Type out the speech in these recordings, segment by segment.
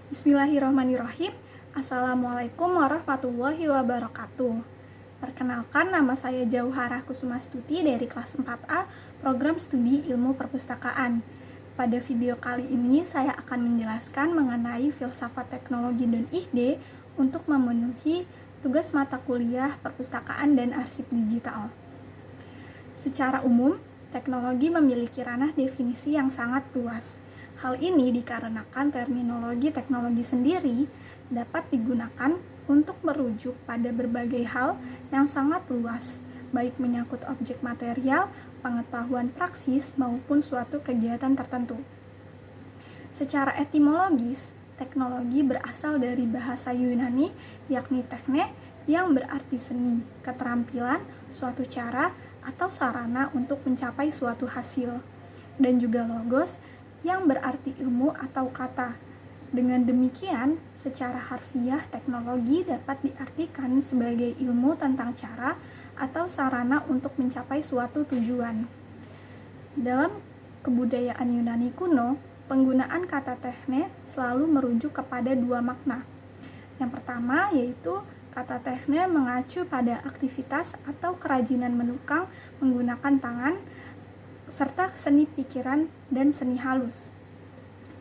Bismillahirrahmanirrahim. Assalamualaikum warahmatullahi wabarakatuh. Perkenalkan, nama saya Jauharah Kusumastuti dari kelas 4A, program studi ilmu perpustakaan. Pada video kali ini saya akan menjelaskan mengenai filsafat teknologi dan IHD untuk memenuhi tugas mata kuliah perpustakaan dan arsip digital. Secara umum, teknologi memiliki ranah definisi yang sangat luas. Hal ini dikarenakan terminologi teknologi sendiri dapat digunakan untuk merujuk pada berbagai hal yang sangat luas, baik menyangkut objek material, pengetahuan praksis, maupun suatu kegiatan tertentu. Secara etimologis, teknologi berasal dari bahasa Yunani, yakni tekne, yang berarti seni, keterampilan, suatu cara, atau sarana untuk mencapai suatu hasil, dan juga logos, yang berarti ilmu atau kata. Dengan demikian, secara harfiah teknologi dapat diartikan sebagai ilmu tentang cara atau sarana untuk mencapai suatu tujuan. Dalam kebudayaan Yunani kuno, penggunaan kata tekne selalu merujuk kepada dua makna. Yang pertama yaitu kata tekne mengacu pada aktivitas atau kerajinan menukang menggunakan tangan, serta seni pikiran dan seni halus.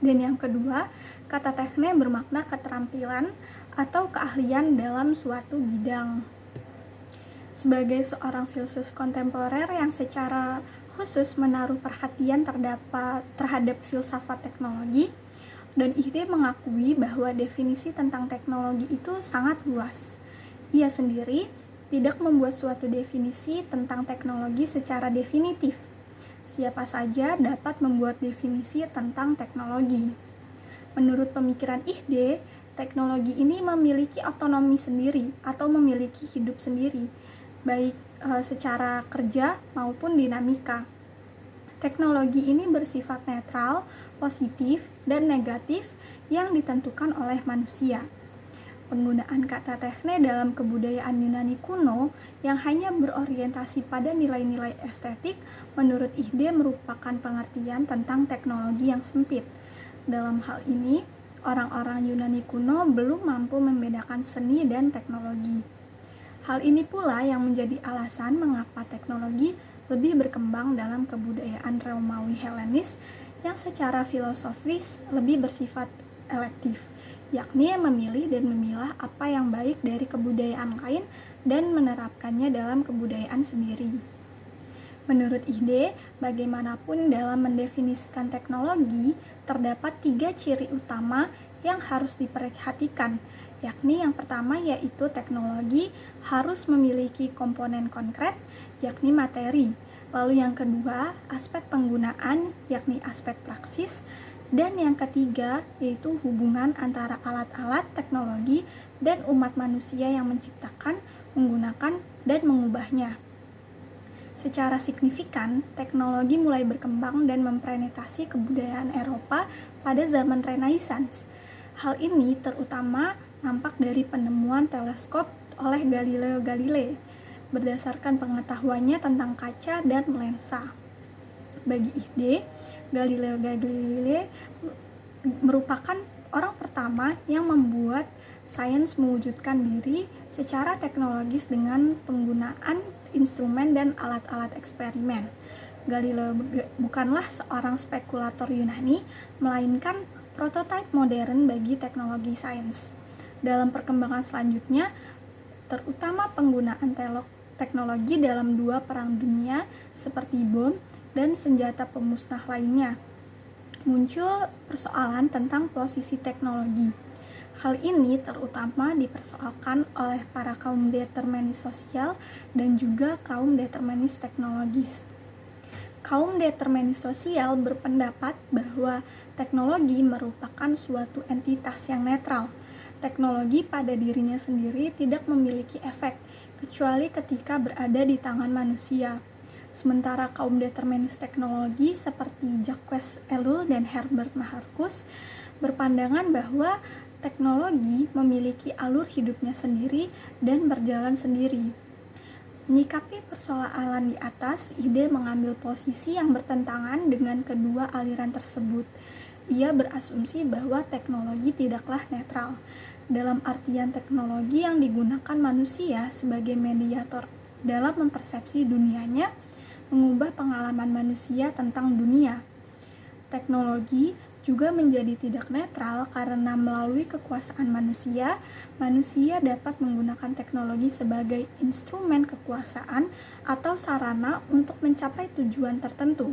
Dan yang kedua, kata tekne bermakna keterampilan atau keahlian dalam suatu bidang. Sebagai seorang filsuf kontemporer yang secara khusus menaruh perhatian terhadap filsafat teknologi, dan IHD mengakui bahwa definisi tentang teknologi itu sangat luas. Ia sendiri tidak membuat suatu definisi tentang teknologi secara definitif. Siapa saja dapat membuat definisi tentang teknologi. Menurut pemikiran IHD, teknologi ini memiliki otonomi sendiri atau memiliki hidup sendiri, baik secara kerja maupun dinamika. Teknologi ini bersifat netral, positif, dan negatif yang ditentukan oleh manusia. Penggunaan kata tekne dalam kebudayaan Yunani kuno yang hanya berorientasi pada nilai-nilai estetik menurut IHD merupakan pengertian tentang teknologi yang sempit. Dalam hal ini, orang-orang Yunani kuno belum mampu membedakan seni dan teknologi. Hal ini pula yang menjadi alasan mengapa teknologi lebih berkembang dalam kebudayaan Romawi Helenis yang secara filosofis lebih bersifat elektif, yakni memilih dan memilah apa yang baik dari kebudayaan lain dan menerapkannya dalam kebudayaan sendiri. Menurut IHD, bagaimanapun dalam mendefinisikan teknologi, terdapat 3 ciri utama yang harus diperhatikan, yakni yang pertama yaitu teknologi harus memiliki komponen konkret, yakni materi. Lalu yang kedua, aspek penggunaan, yakni aspek praksis. Dan yang ketiga, yaitu hubungan antara alat-alat teknologi dan umat manusia yang menciptakan, menggunakan, dan mengubahnya. Secara signifikan, teknologi mulai berkembang dan mempenetrasi kebudayaan Eropa pada zaman Renaissance. Hal ini terutama nampak dari penemuan teleskop oleh Galileo Galilei, berdasarkan pengetahuannya tentang kaca dan lensa. Bagi IHD, Galileo Galilei merupakan orang pertama yang membuat sains mewujudkan diri secara teknologis dengan penggunaan instrumen dan alat-alat eksperimen. Galileo bukanlah seorang spekulator Yunani, melainkan prototipe modern bagi teknologi sains. Dalam perkembangan selanjutnya, terutama penggunaan teknologi dalam 2 perang dunia seperti bom dan senjata pemusnah lainnya, muncul persoalan tentang posisi teknologi. Hal ini terutama dipersoalkan oleh para kaum determinis sosial dan juga kaum determinis teknologis. Kaum determinis sosial berpendapat bahwa teknologi merupakan suatu entitas yang netral. Teknologi pada dirinya sendiri tidak memiliki efek, kecuali ketika berada di tangan manusia. Sementara kaum determinis teknologi seperti Jacques Ellul dan Herbert Marcuse berpandangan bahwa teknologi memiliki alur hidupnya sendiri dan berjalan sendiri. Menyikapi persoalan di atas, IHD mengambil posisi yang bertentangan dengan kedua aliran tersebut. ia berasumsi bahwa teknologi tidaklah netral, dalam artian teknologi yang digunakan manusia sebagai mediator dalam mempersepsi dunianya, mengubah pengalaman manusia tentang dunia. Teknologi juga menjadi tidak netral karena melalui kekuasaan manusia, manusia dapat menggunakan teknologi sebagai instrumen kekuasaan atau sarana untuk mencapai tujuan tertentu.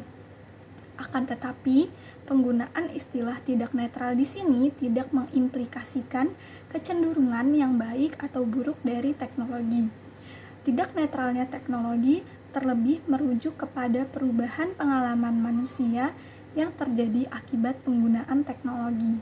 Akan tetapi, penggunaan istilah tidak netral di sini tidak mengimplikasikan kecenderungan yang baik atau buruk dari teknologi. Tidak netralnya teknologi terlebih merujuk kepada perubahan pengalaman manusia yang terjadi akibat penggunaan teknologi.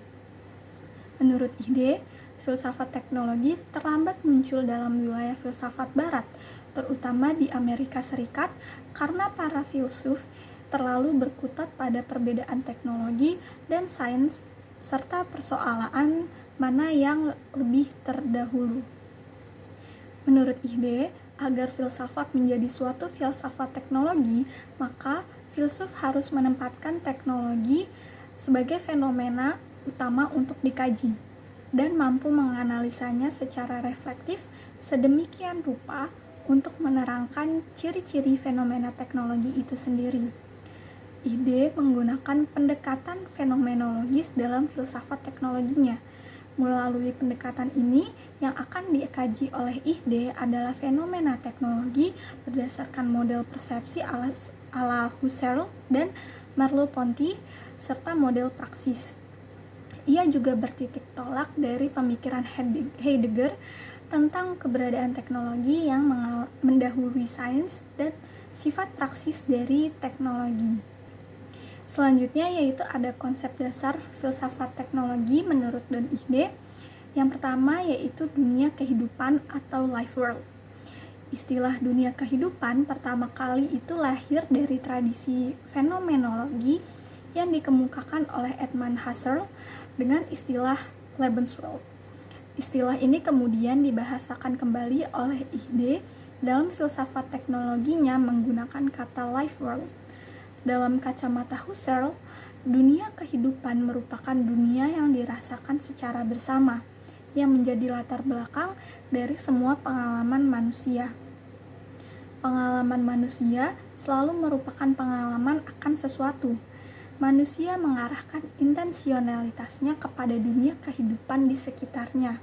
Menurut Ide, filsafat teknologi terlambat muncul dalam wilayah filsafat barat, terutama di Amerika Serikat, karena para filsuf terlalu berkutat pada perbedaan teknologi dan sains serta persoalan mana yang lebih terdahulu. Menurut Ide, agar filsafat menjadi suatu filsafat teknologi, maka filsuf harus menempatkan teknologi sebagai fenomena utama untuk dikaji dan mampu menganalisanya secara reflektif sedemikian rupa untuk menerangkan ciri-ciri fenomena teknologi itu sendiri. Ide menggunakan pendekatan fenomenologis dalam filsafat teknologinya. Melalui pendekatan ini, yang akan dikaji oleh Ide adalah fenomena teknologi berdasarkan model persepsi ala Husserl dan Merleau-Ponty serta model praksis. Ia juga bertitik tolak dari pemikiran Heidegger tentang keberadaan teknologi yang mendahului sains dan sifat praksis dari teknologi. Selanjutnya yaitu ada konsep dasar filsafat teknologi menurut Don Ide. Yang pertama yaitu dunia kehidupan atau life world. Istilah dunia kehidupan pertama kali itu lahir dari tradisi fenomenologi yang dikemukakan oleh Edmund Husserl dengan istilah Lebenswelt. Istilah ini kemudian dibahasakan kembali oleh Ide dalam filsafat teknologinya menggunakan kata life world. Dalam kacamata Husserl, dunia kehidupan merupakan dunia yang dirasakan secara bersama, yang menjadi latar belakang dari semua pengalaman manusia. Pengalaman manusia selalu merupakan pengalaman akan sesuatu. Manusia mengarahkan intensionalitasnya kepada dunia kehidupan di sekitarnya.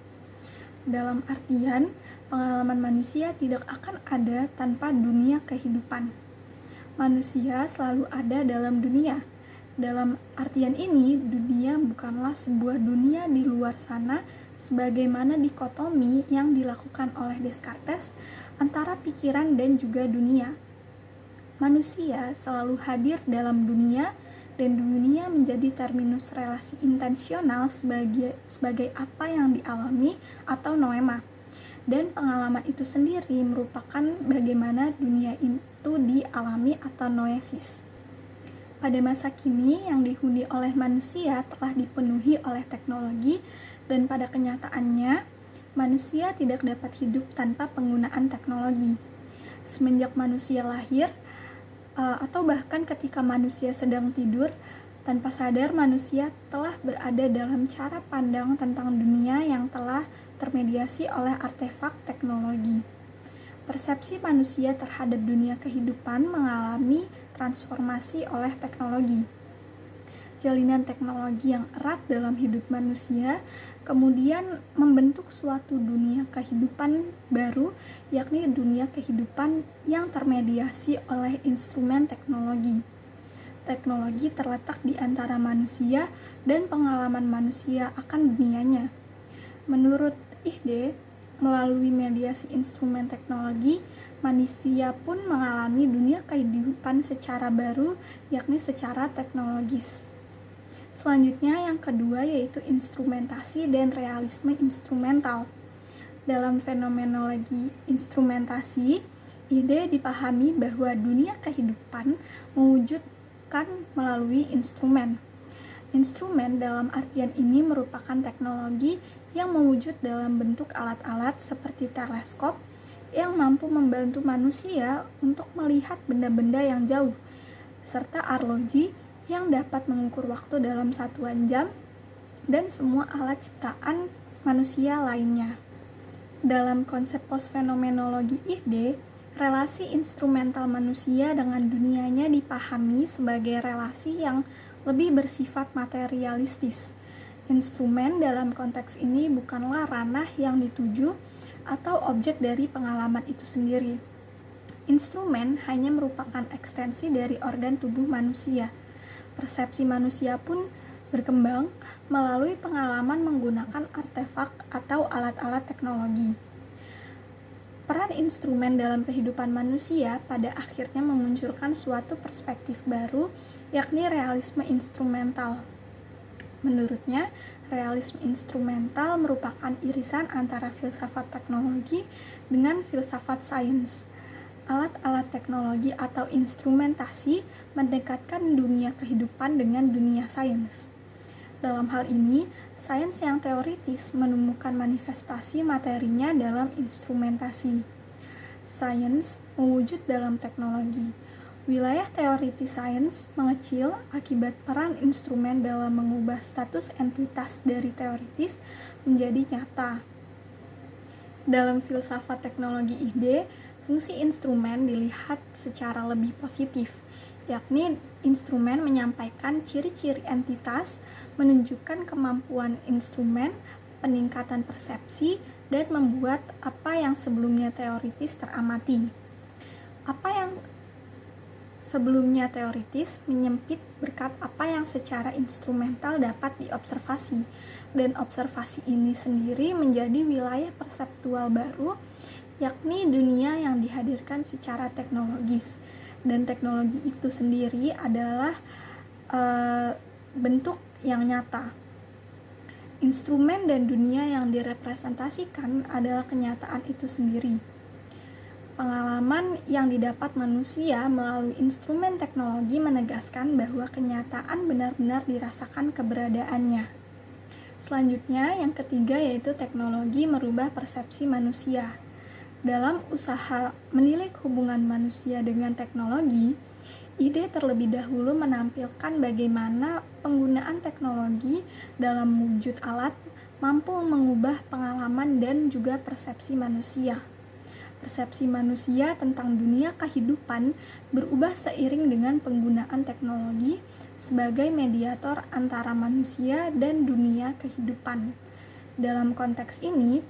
Dalam artian, pengalaman manusia tidak akan ada tanpa dunia kehidupan. Manusia selalu ada dalam dunia. Dalam artian ini, dunia bukanlah sebuah dunia di luar sana sebagaimana dikotomi yang dilakukan oleh Descartes antara pikiran dan juga dunia. Manusia selalu hadir dalam dunia dan dunia menjadi terminus relasi intensional sebagai apa yang dialami atau noema. Dan pengalaman itu sendiri merupakan bagaimana dunia itu dialami atau noesis. Pada masa kini yang dihuni oleh manusia telah dipenuhi oleh teknologi dan pada kenyataannya manusia tidak dapat hidup tanpa penggunaan teknologi. Semenjak manusia lahir atau bahkan ketika manusia sedang tidur, tanpa sadar manusia telah berada dalam cara pandang tentang dunia yang telah termediasi oleh artefak teknologi. Persepsi manusia terhadap dunia kehidupan mengalami transformasi oleh teknologi. Jalinan teknologi yang erat dalam hidup manusia kemudian membentuk suatu dunia kehidupan baru, yakni dunia kehidupan yang termediasi oleh instrumen teknologi. Teknologi terletak di antara manusia dan pengalaman manusia akan dunianya. Menurut Ide, melalui mediasi instrumen teknologi, manusia pun mengalami dunia kehidupan secara baru, yakni secara teknologis. Selanjutnya yang kedua yaitu instrumentasi dan realisme instrumental. Dalam fenomenologi instrumentasi, Ide dipahami bahwa dunia kehidupan mewujudkan melalui instrumen. Instrumen dalam artian ini merupakan teknologi yang mewujud dalam bentuk alat-alat seperti teleskop yang mampu membantu manusia untuk melihat benda-benda yang jauh, serta arloji yang dapat mengukur waktu dalam satuan jam, dan semua alat ciptaan manusia lainnya. Dalam konsep postfenomenologi ide, relasi instrumental manusia dengan dunianya dipahami sebagai relasi yang lebih bersifat materialistis. Instrumen dalam konteks ini bukanlah ranah yang dituju atau objek dari pengalaman itu sendiri. Instrumen hanya merupakan ekstensi dari organ tubuh manusia. Persepsi manusia pun berkembang melalui pengalaman menggunakan artefak atau alat-alat teknologi. Peran instrumen dalam kehidupan manusia pada akhirnya memunculkan suatu perspektif baru, yakni realisme instrumental. Menurutnya, realisme instrumental merupakan irisan antara filsafat teknologi dengan filsafat sains. Alat-alat teknologi atau instrumentasi mendekatkan dunia kehidupan dengan dunia sains. Dalam hal ini, sains yang teoritis menemukan manifestasi materinya dalam instrumentasi. Sains mewujud dalam teknologi. Wilayah teoritis sains mengecil akibat peran instrumen dalam mengubah status entitas dari teoritis menjadi nyata. Dalam filsafat teknologi ide, fungsi instrumen dilihat secara lebih positif, yakni instrumen menyampaikan ciri-ciri entitas, menunjukkan kemampuan instrumen, peningkatan persepsi, dan membuat apa yang sebelumnya teoritis teramati. Apa yang sebelumnya teoritis menyempit berkat apa yang secara instrumental dapat diobservasi, dan observasi ini sendiri menjadi wilayah perseptual baru, yakni dunia yang dihadirkan secara teknologis, dan teknologi itu sendiri adalah bentuk yang nyata. Instrumen dan dunia yang direpresentasikan adalah kenyataan itu sendiri. Pengalaman yang didapat manusia melalui instrumen teknologi menegaskan bahwa kenyataan benar-benar dirasakan keberadaannya. Selanjutnya, yang ketiga yaitu teknologi merubah persepsi manusia. Dalam usaha menilik hubungan manusia dengan teknologi, ide terlebih dahulu menampilkan bagaimana penggunaan teknologi dalam wujud alat mampu mengubah pengalaman dan juga persepsi manusia. Persepsi manusia tentang dunia kehidupan berubah seiring dengan penggunaan teknologi sebagai mediator antara manusia dan dunia kehidupan. Dalam konteks ini,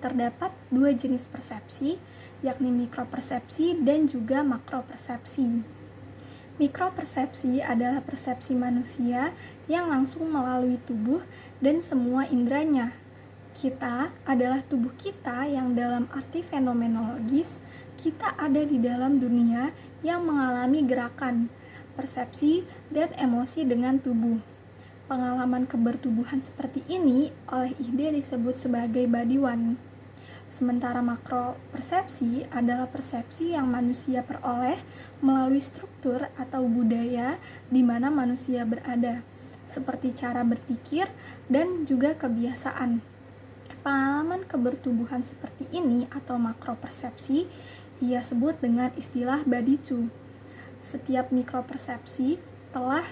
terdapat dua jenis persepsi, yakni mikropersepsi dan juga makropersepsi. Mikropersepsi adalah persepsi manusia yang langsung melalui tubuh dan semua inderanya. Kita adalah tubuh kita yang dalam arti fenomenologis, kita ada di dalam dunia yang mengalami gerakan, persepsi, dan emosi dengan tubuh. Pengalaman kebertubuhan seperti ini oleh ide disebut sebagai body one. Sementara makropersepsi adalah persepsi yang manusia peroleh melalui struktur atau budaya di mana manusia berada, seperti cara berpikir dan juga kebiasaan. Pengalaman kebertubuhan seperti ini atau makropersepsi ia sebut dengan istilah body two. Setiap mikropersepsi telah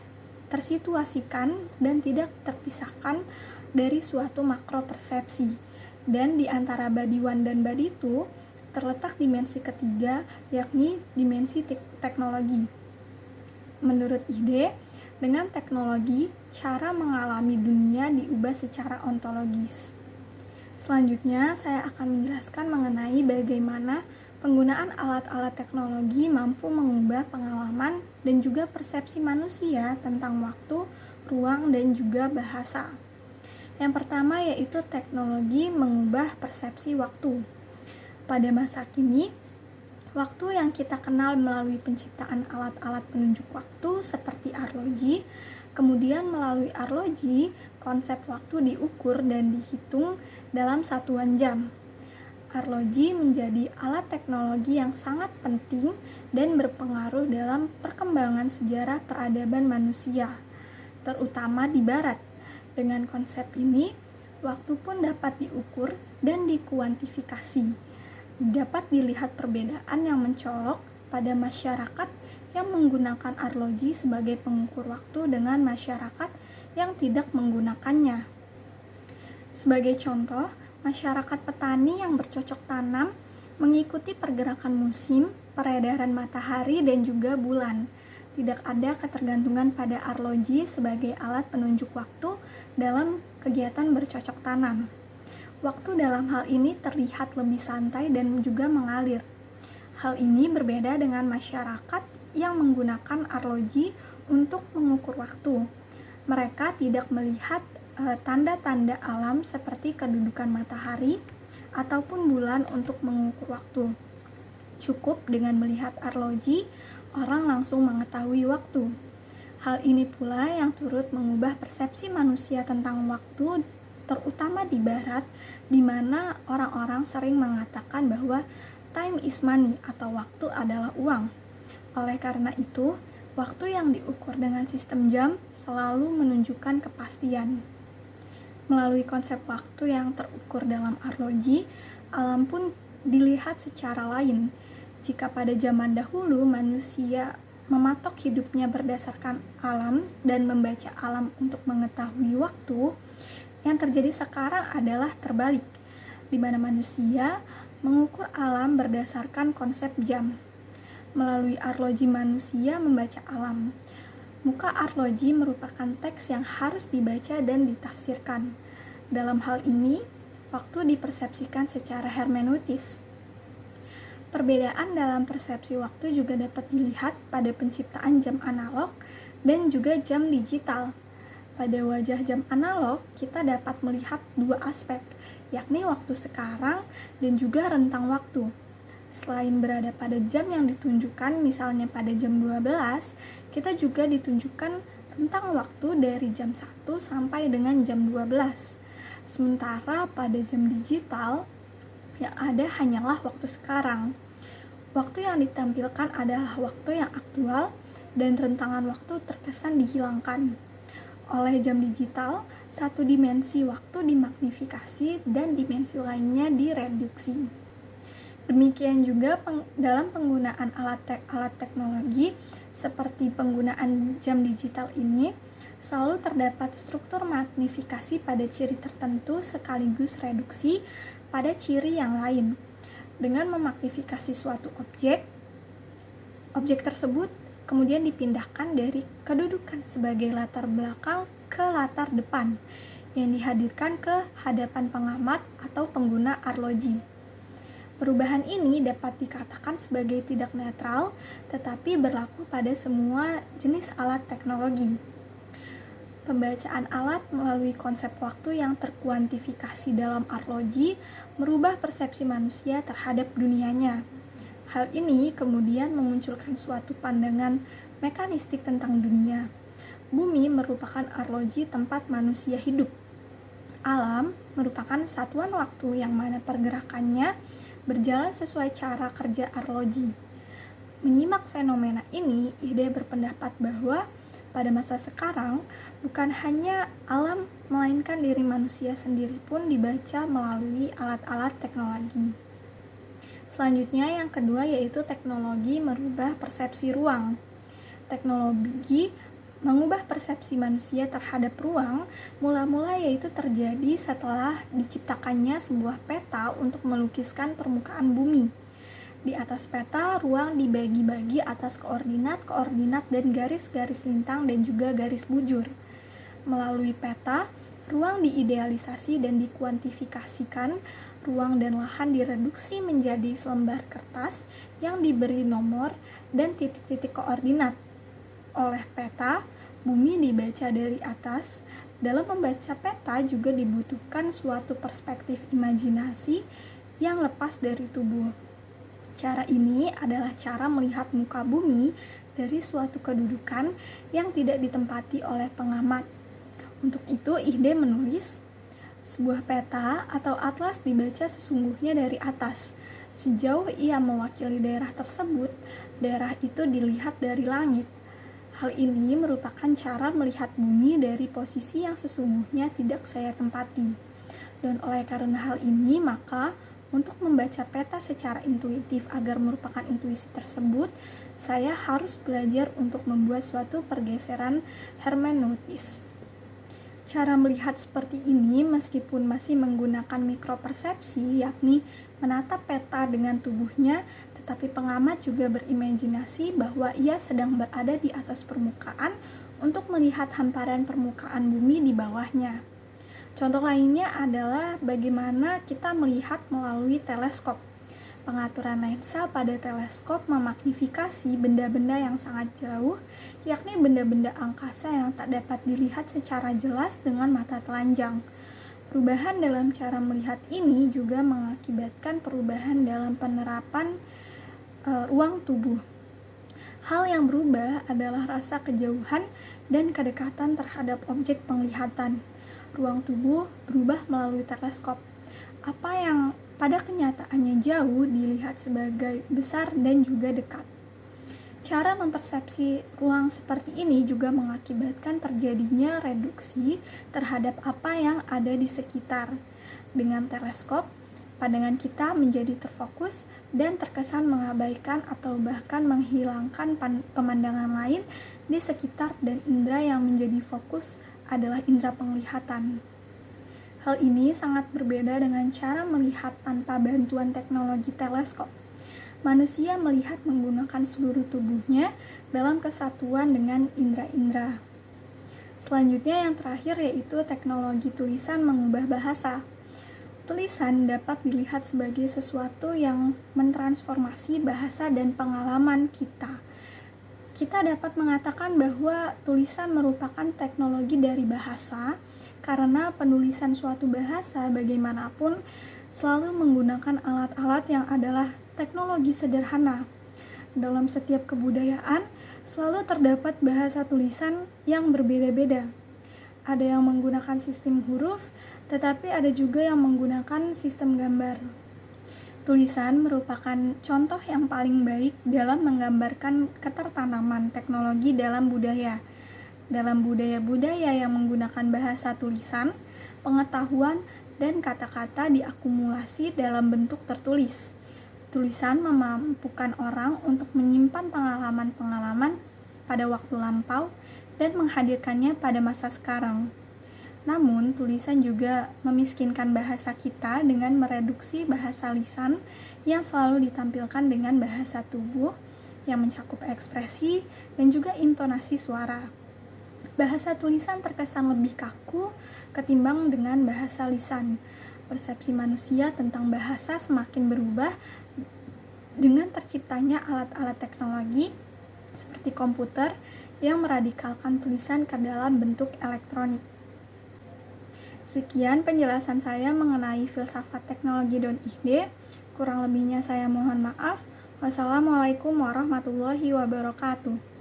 tersituasikan dan tidak terpisahkan dari suatu makropersepsi. Dan di antara body one dan body two terletak dimensi ketiga, yakni dimensi teknologi. Menurut ide, dengan teknologi, cara mengalami dunia diubah secara ontologis. Selanjutnya, saya akan menjelaskan mengenai bagaimana penggunaan alat-alat teknologi mampu mengubah pengalaman dan juga persepsi manusia tentang waktu, ruang, dan juga bahasa. Yang pertama yaitu teknologi mengubah persepsi waktu. Pada masa kini, waktu yang kita kenal melalui penciptaan alat-alat penunjuk waktu seperti arloji, kemudian melalui arloji, konsep waktu diukur dan dihitung dalam satuan jam. Arloji menjadi alat teknologi yang sangat penting dan berpengaruh dalam perkembangan sejarah peradaban manusia, terutama di Barat. Dengan konsep ini, waktu pun dapat diukur dan dikuantifikasi. Dapat dilihat perbedaan yang mencolok pada masyarakat yang menggunakan arloji sebagai pengukur waktu dengan masyarakat yang tidak menggunakannya. Sebagai contoh, masyarakat petani yang bercocok tanam mengikuti pergerakan musim, peredaran matahari, dan juga bulan. Tidak ada ketergantungan pada arloji sebagai alat penunjuk waktu dalam kegiatan bercocok tanam. Waktu dalam hal ini terlihat lebih santai dan juga mengalir. Hal ini berbeda dengan masyarakat yang menggunakan arloji untuk mengukur waktu. Mereka tidak melihat tanda-tanda alam seperti kedudukan matahari ataupun bulan untuk mengukur waktu. Cukup dengan melihat arloji, orang langsung mengetahui waktu. Hal ini pula yang turut mengubah persepsi manusia tentang waktu, terutama di barat, di mana orang-orang sering mengatakan bahwa time is money atau waktu adalah uang. Oleh karena itu, waktu yang diukur dengan sistem jam selalu menunjukkan kepastian. Melalui konsep waktu yang terukur dalam arloji, alam pun dilihat secara lain. Jika pada zaman dahulu manusia mematok hidupnya berdasarkan alam dan membaca alam untuk mengetahui waktu, yang terjadi sekarang adalah terbalik, di mana manusia mengukur alam berdasarkan konsep jam. Melalui arloji manusia membaca alam. Muka arloji merupakan teks yang harus dibaca dan ditafsirkan. Dalam hal ini, waktu dipersepsikan secara hermeneutis. Perbedaan dalam persepsi waktu juga dapat dilihat pada penciptaan jam analog dan juga jam digital. Pada wajah jam analog, kita dapat melihat dua aspek, yakni waktu sekarang dan juga rentang waktu. Selain berada pada jam yang ditunjukkan, misalnya pada jam 12, kita juga ditunjukkan rentang waktu dari jam 1 sampai dengan jam 12. Sementara pada jam digital, yang ada hanyalah waktu sekarang. Waktu yang ditampilkan adalah waktu yang aktual dan rentangan waktu terkesan dihilangkan. Oleh jam digital, satu dimensi waktu dimagnifikasi dan dimensi lainnya direduksi. Demikian juga dalam penggunaan alat teknologi seperti penggunaan jam digital ini, selalu terdapat struktur magnifikasi pada ciri tertentu sekaligus reduksi pada ciri yang lain. Dengan memagnifikasi suatu objek tersebut kemudian dipindahkan dari kedudukan sebagai latar belakang ke latar depan yang dihadirkan ke hadapan pengamat atau pengguna arloji. Perubahan ini dapat dikatakan sebagai tidak netral, tetapi berlaku pada semua jenis alat teknologi. Pembacaan alat melalui konsep waktu yang terkuantifikasi dalam arloji merubah persepsi manusia terhadap dunianya. Hal ini kemudian memunculkan suatu pandangan mekanistik tentang dunia. Bumi merupakan arloji tempat manusia hidup. Alam merupakan satuan waktu yang mana pergerakannya berjalan sesuai cara kerja arloji. Menyimak fenomena ini, Ide berpendapat bahwa pada masa sekarang, bukan hanya alam, melainkan diri manusia sendiri pun dibaca melalui alat-alat teknologi. Selanjutnya, yang kedua yaitu teknologi merubah persepsi ruang. Teknologi mengubah persepsi manusia terhadap ruang mula-mula yaitu terjadi setelah diciptakannya sebuah peta untuk melukiskan permukaan bumi. Di atas peta, ruang dibagi-bagi atas koordinat dan garis-garis lintang dan juga garis bujur. Melalui peta, ruang diidealisasi dan dikuantifikasikan. Ruang dan lahan direduksi menjadi selembar kertas yang diberi nomor dan titik-titik koordinat. Oleh peta, bumi dibaca dari atas. Dalam membaca peta juga dibutuhkan suatu perspektif imajinasi yang lepas dari tubuh. Cara ini adalah cara melihat muka bumi dari suatu kedudukan yang tidak ditempati oleh pengamat. Untuk itu, Ide menulis, sebuah peta atau atlas dibaca sesungguhnya dari atas. Sejauh ia mewakili daerah tersebut, daerah itu dilihat dari langit. Hal ini merupakan cara melihat bumi dari posisi yang sesungguhnya tidak saya tempati. Dan oleh karena hal ini, maka Untuk membaca peta secara intuitif agar merupakan intuisi tersebut, saya harus belajar untuk membuat suatu pergeseran hermeneutis. Cara melihat seperti ini meskipun masih menggunakan mikropersepsi, yakni menatap peta dengan tubuhnya, tetapi pengamat juga berimajinasi bahwa ia sedang berada di atas permukaan untuk melihat hamparan permukaan bumi di bawahnya. Contoh lainnya adalah bagaimana kita melihat melalui teleskop. Pengaturan lensa pada teleskop memagnifikasi benda-benda yang sangat jauh, yakni benda-benda angkasa yang tak dapat dilihat secara jelas dengan mata telanjang. Perubahan dalam cara melihat ini juga mengakibatkan perubahan dalam penerapan ruang tubuh. Hal yang berubah adalah rasa kejauhan dan kedekatan terhadap objek penglihatan. Ruang tubuh berubah melalui teleskop. Apa yang pada kenyataannya jauh dilihat sebagai besar dan juga dekat. Cara mempersepsi ruang seperti ini juga mengakibatkan terjadinya reduksi terhadap apa yang ada di sekitar. Dengan teleskop, pandangan kita menjadi terfokus dan terkesan mengabaikan atau bahkan menghilangkan pemandangan lain di sekitar, dan indera yang menjadi fokus adalah indera penglihatan. Hal ini sangat berbeda dengan cara melihat tanpa bantuan teknologi teleskop. Manusia melihat menggunakan seluruh tubuhnya dalam kesatuan dengan indera-indera. Selanjutnya yang terakhir yaitu teknologi tulisan mengubah bahasa. Tulisan dapat dilihat sebagai sesuatu yang mentransformasi bahasa dan pengalaman kita. Kita dapat mengatakan bahwa tulisan merupakan teknologi dari bahasa, karena penulisan suatu bahasa bagaimanapun selalu menggunakan alat-alat yang adalah teknologi sederhana. Dalam setiap kebudayaan, selalu terdapat bahasa tulisan yang berbeda-beda. Ada yang menggunakan sistem huruf, tetapi ada juga yang menggunakan sistem gambar. Tulisan merupakan contoh yang paling baik dalam menggambarkan ketertanaman teknologi dalam budaya. Dalam budaya-budaya yang menggunakan bahasa tulisan, pengetahuan dan kata-kata diakumulasi dalam bentuk tertulis. Tulisan memampukan orang untuk menyimpan pengalaman-pengalaman pada waktu lampau dan menghadirkannya pada masa sekarang. Namun, tulisan juga memiskinkan bahasa kita dengan mereduksi bahasa lisan yang selalu ditampilkan dengan bahasa tubuh yang mencakup ekspresi dan juga intonasi suara. Bahasa tulisan terkesan lebih kaku ketimbang dengan bahasa lisan. Persepsi manusia tentang bahasa semakin berubah dengan terciptanya alat-alat teknologi seperti komputer yang meradikalkan tulisan ke dalam bentuk elektronik. Sekian penjelasan saya mengenai filsafat teknologi dan ide. Kurang lebihnya saya mohon maaf. Wassalamualaikum warahmatullahi wabarakatuh.